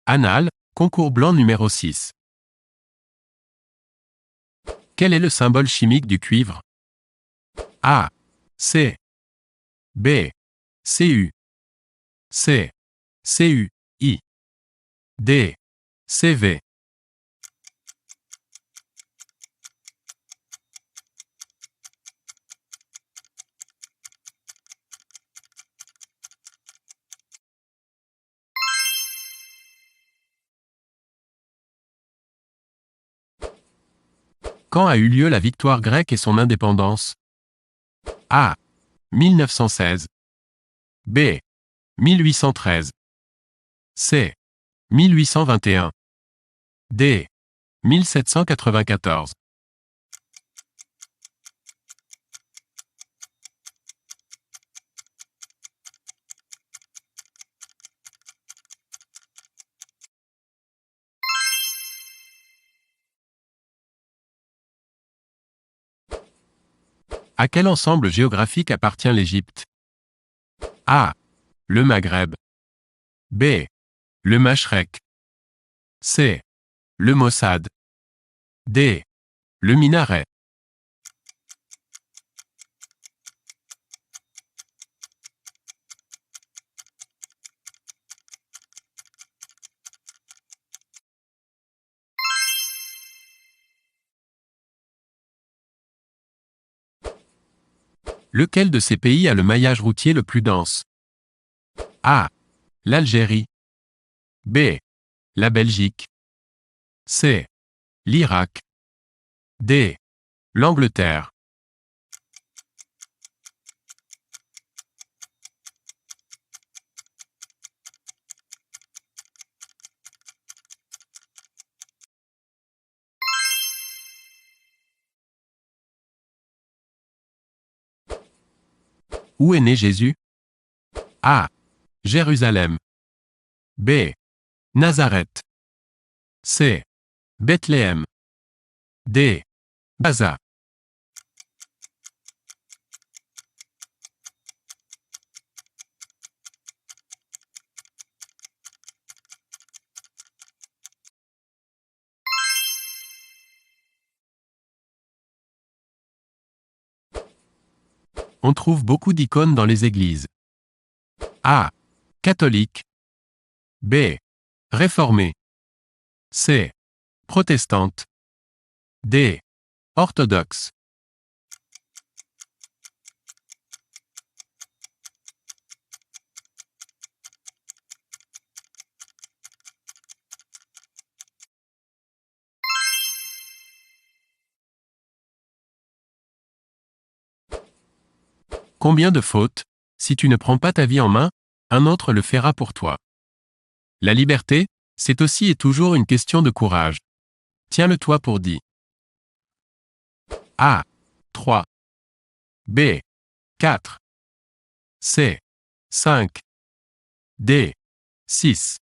Annales, concours blanc numéro 6. Quel est le symbole chimique du cuivre? A. C. B. Cu. C. Cui. D. Cv. Quand a eu lieu la victoire grecque et son indépendance? A. 1916. B. 1813. C. 1821. D. 1794. À quel ensemble géographique appartient l'Égypte? A. Le Maghreb. B. Le Mashrek. C. Le Mossad. D. Le Minaret. Lequel de ces pays a le maillage routier le plus dense? A. L'Algérie. B. La Belgique. C. L'Irak. D. L'Angleterre. Où est né Jésus? A. Jérusalem. B. Nazareth. C. Bethléem. D. Gaza. On trouve beaucoup d'icônes dans les églises. A. Catholique. B. Réformée. C. Protestante. D. Orthodoxe. Combien de fautes? Si tu ne prends pas ta vie en main, un autre le fera pour toi. La liberté, c'est aussi et toujours une question de courage. Tiens-le-toi pour dit. A. 3. B. 4. C. 5. D. 6.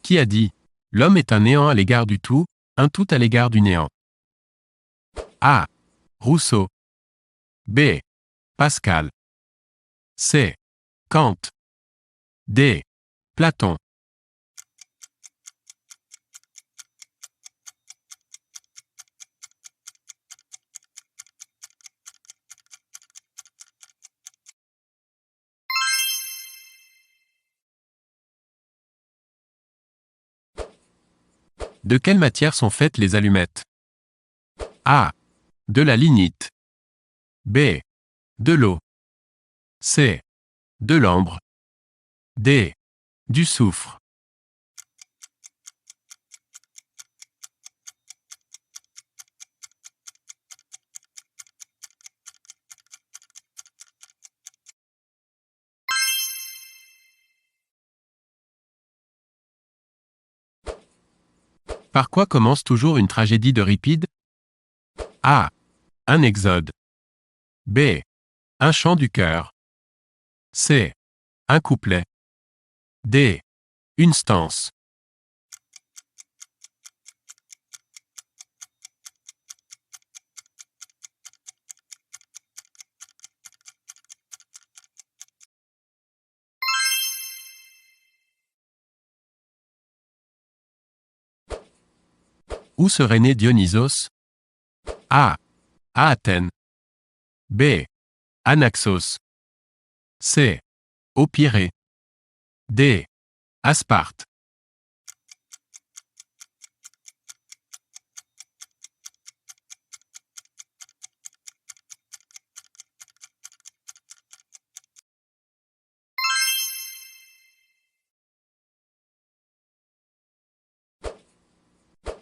Qui a dit « L'homme est un néant à l'égard du tout, un tout à l'égard du néant » ? A. Rousseau. B. Pascal. C. Kant. D. Platon. De quelle matière sont faites les allumettes? A. De la lignite. B. De l'eau. C. De l'ambre. D. Du soufre. Par quoi commence toujours une tragédie d'Euripide? A. Un exode. B. Un chant du cœur. C. Un couplet. D. Une stance. Où serait né Dionysos? A. À Athènes. B. À Naxos. C. Au Pirée. D. À Sparte.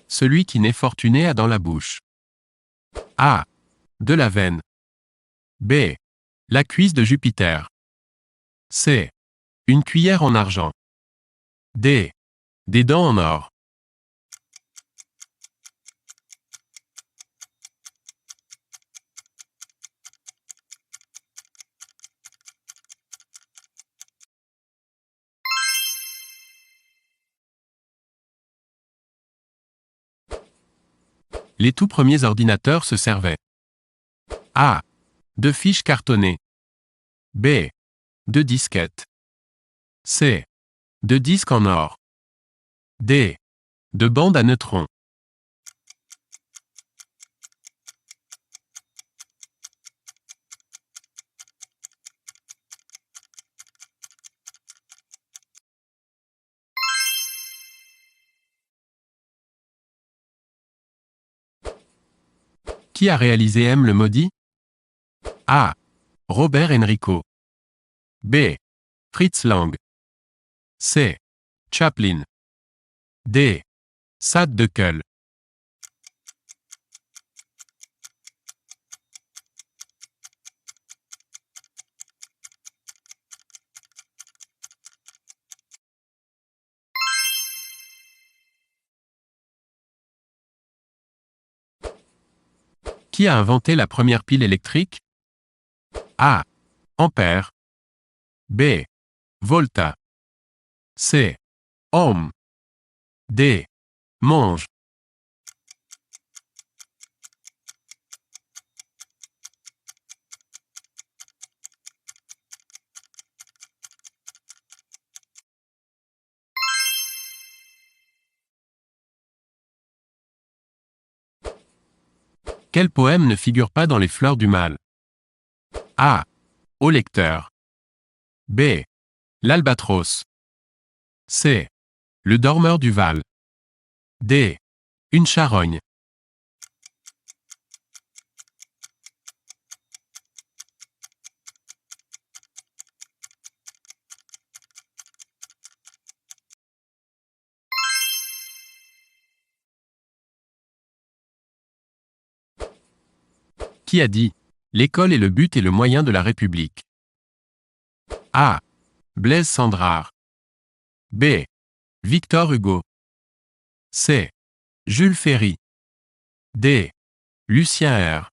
Celui qui naît fortuné a dans la bouche. A. De la veine. B. La cuisse de Jupiter. C. Une cuillère en argent. D. Des dents en or. Les tout premiers ordinateurs se servaient. A. De fiches cartonnées. B. De disquettes. C. De disques en or. D. De bandes à neutrons. Qui a réalisé M le maudit? A. Robert Enrico. B. Fritz Lang. C. Chaplin. D. Sade de Keul. Qui a inventé la première pile électrique? A. Ampère. B. Volta. C. Ohm. D. Monge. Quel poème ne figure pas dans les fleurs du mal? A. Au lecteur. B. L'Albatros. C. Le dormeur du Val. D. Une charogne. Qui a dit « L'école est le but et le moyen de la République » A. Blaise Sandrard. B. Victor Hugo. C. Jules Ferry. D. Lucien R.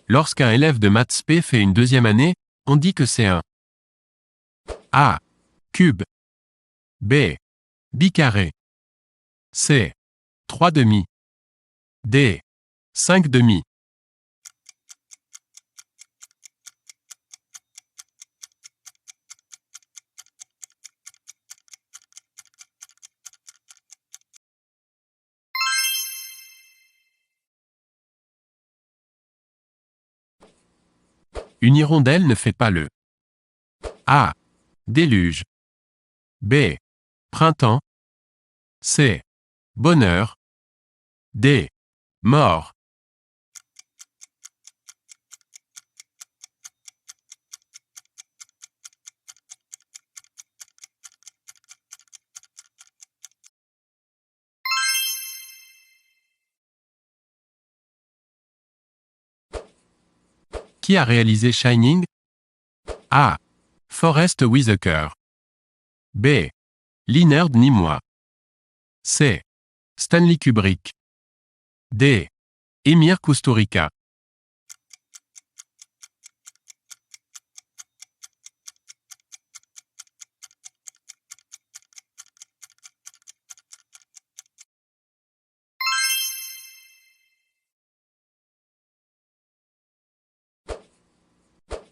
Lorsqu'un élève de maths P fait une deuxième année, on dit que c'est un A. Cube. B. Bicarré. C. 3 demi. D. 5 demi. Une hirondelle ne fait pas le A. Déluge. B. Printemps. C. Bonheur. D. Mort. Qui a réalisé Shining? A. Forest Whitaker. B. Leonard Nimoy. C. Stanley Kubrick. D. Emir Kusturica.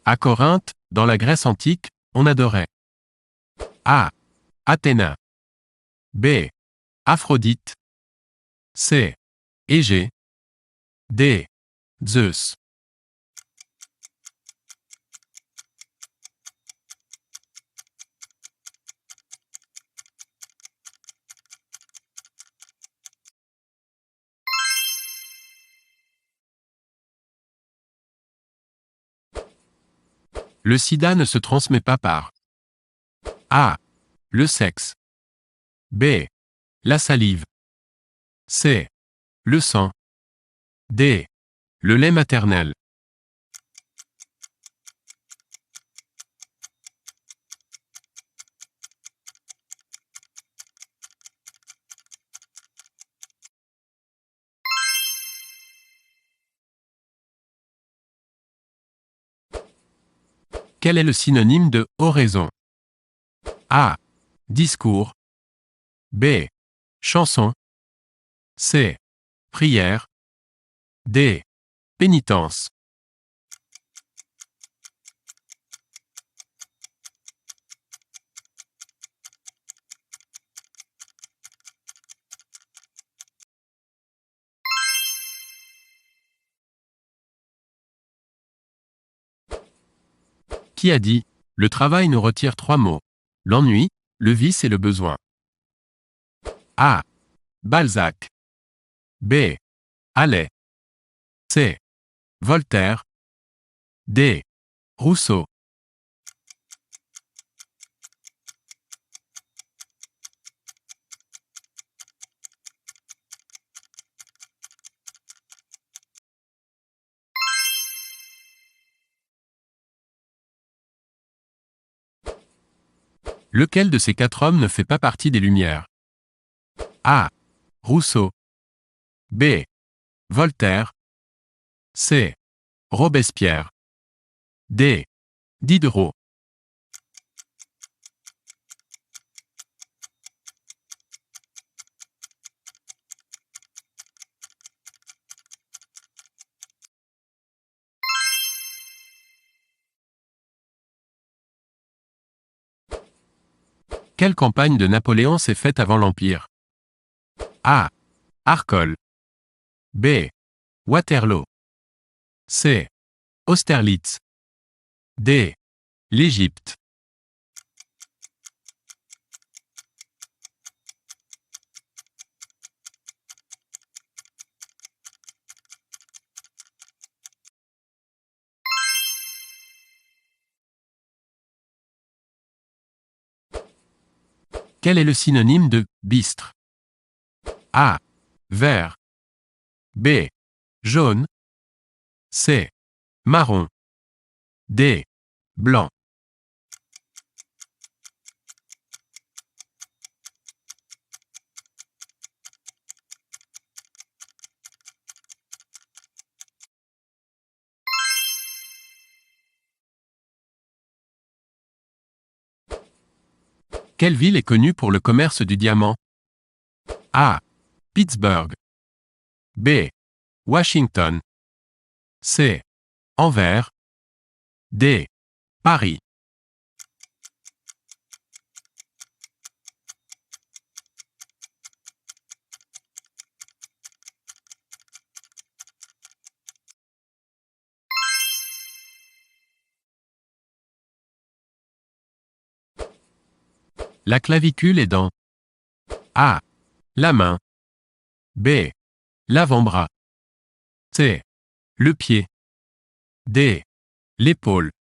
À Corinthe, dans la Grèce antique, on adorait A. Athéna. B. Aphrodite. C. Égée. D. Zeus. Le sida ne se transmet pas par A. Le sexe. B. La salive. C. Le sang. D. Le lait maternel. Quel est le synonyme de oraison? A. Discours. B. Chanson. C. Prière. D. Pénitence. Qui a dit « Le travail nous retire 3 mots. L'ennui, le vice et le besoin ». A. Balzac. B. Allais. C. Voltaire. D. Rousseau. Lequel de ces 4 hommes ne fait pas partie des Lumières? A. Rousseau. B. Voltaire. C. Robespierre. D. Diderot. Quelle campagne de Napoléon s'est faite avant l'Empire? A. Arcole. B. Waterloo. C. Austerlitz. D. L'Égypte. Quel est le synonyme de bistre? A. Vert. B. Jaune. C. Marron. D. Blanc. Quelle ville est connue pour le commerce du diamant? A. Pittsburgh. B. Washington. C. Anvers. D. Paris. La clavicule est dans A. La main. B. L'avant-bras. C. Le pied. D. L'épaule.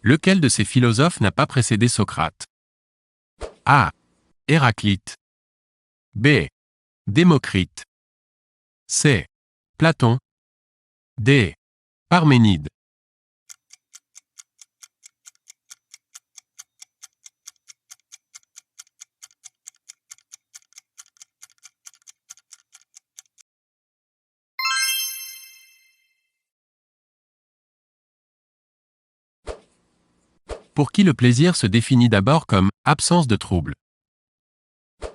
Lequel de ces philosophes n'a pas précédé Socrate? A. Héraclite. B. Démocrite. C. Platon. D. Parménide. Pour qui le plaisir se définit d'abord comme absence de trouble?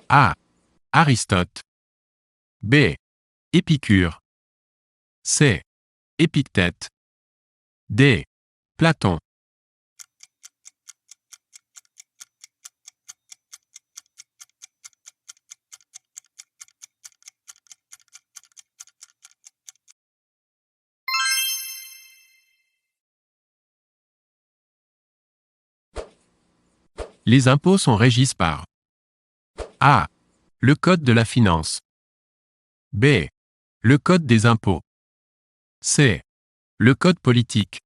A. Aristote. B. Épicure. C. Épictète. D. Platon. Les impôts sont régis par A. Le Code de la finance. B. Le Code des impôts. C. Le Code politique.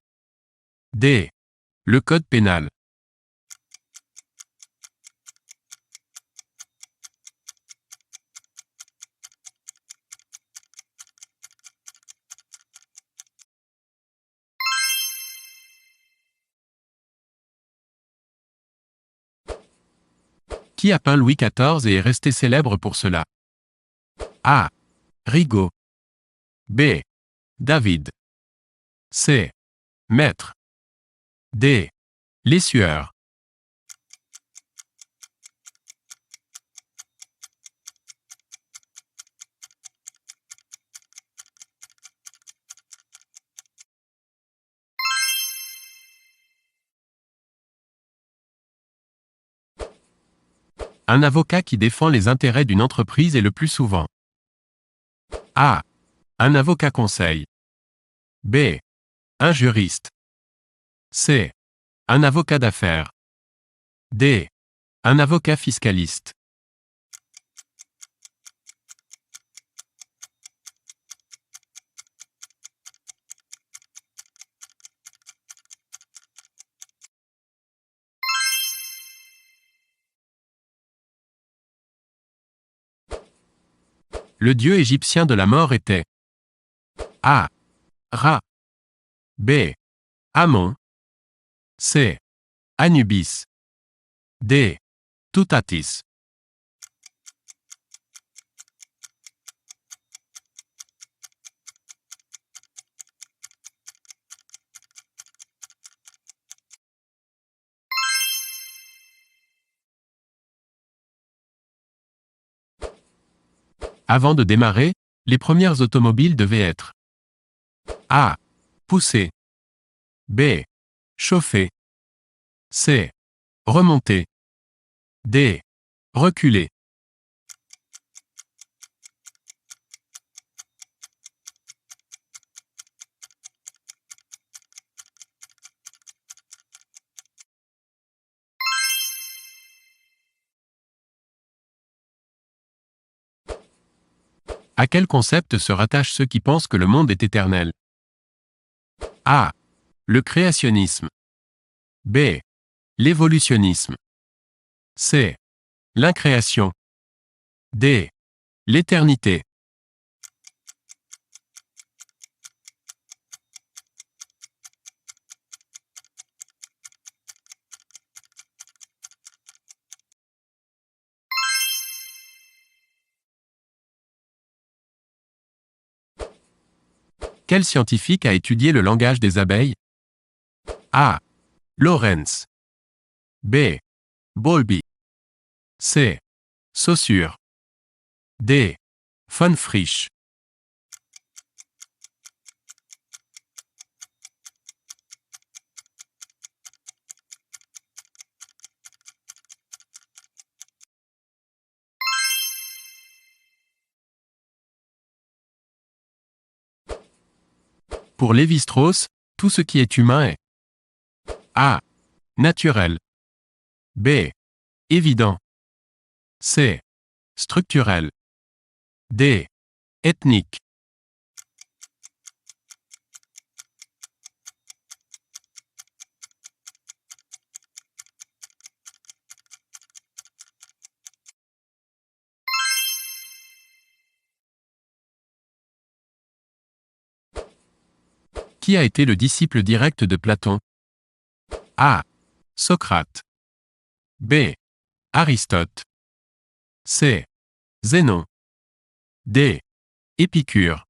D. Le Code pénal. Qui a peint Louis XIV et est resté célèbre pour cela? A. Rigaud. B. David. C. Maître. D. Lessueur. Un avocat qui défend les intérêts d'une entreprise est le plus souvent A. Un avocat conseil. B. Un juriste. C. Un avocat d'affaires. D. Un avocat fiscaliste. Le dieu égyptien de la mort était A. Ra. B. Amon. C. Anubis. D. Toutatis. Avant de démarrer, les premières automobiles devaient être A. Poussées. B. Chauffées. C. Remontées. D. Reculées. À quel concept se rattachent ceux qui pensent que le monde est éternel? A. Le créationnisme. B. L'évolutionnisme. C. L'incréation. D. L'éternité. Quel scientifique a étudié le langage des abeilles? A. Lorentz. B. Bowlby. C. Saussure. D. Von Frisch. Pour Lévi-Strauss, tout ce qui est humain est A. Naturel. B. Évident. C. Structurel. D. Ethnique. Qui a été le disciple direct de Platon? A. Socrate. B. Aristote. C. Zénon. D. Épicure.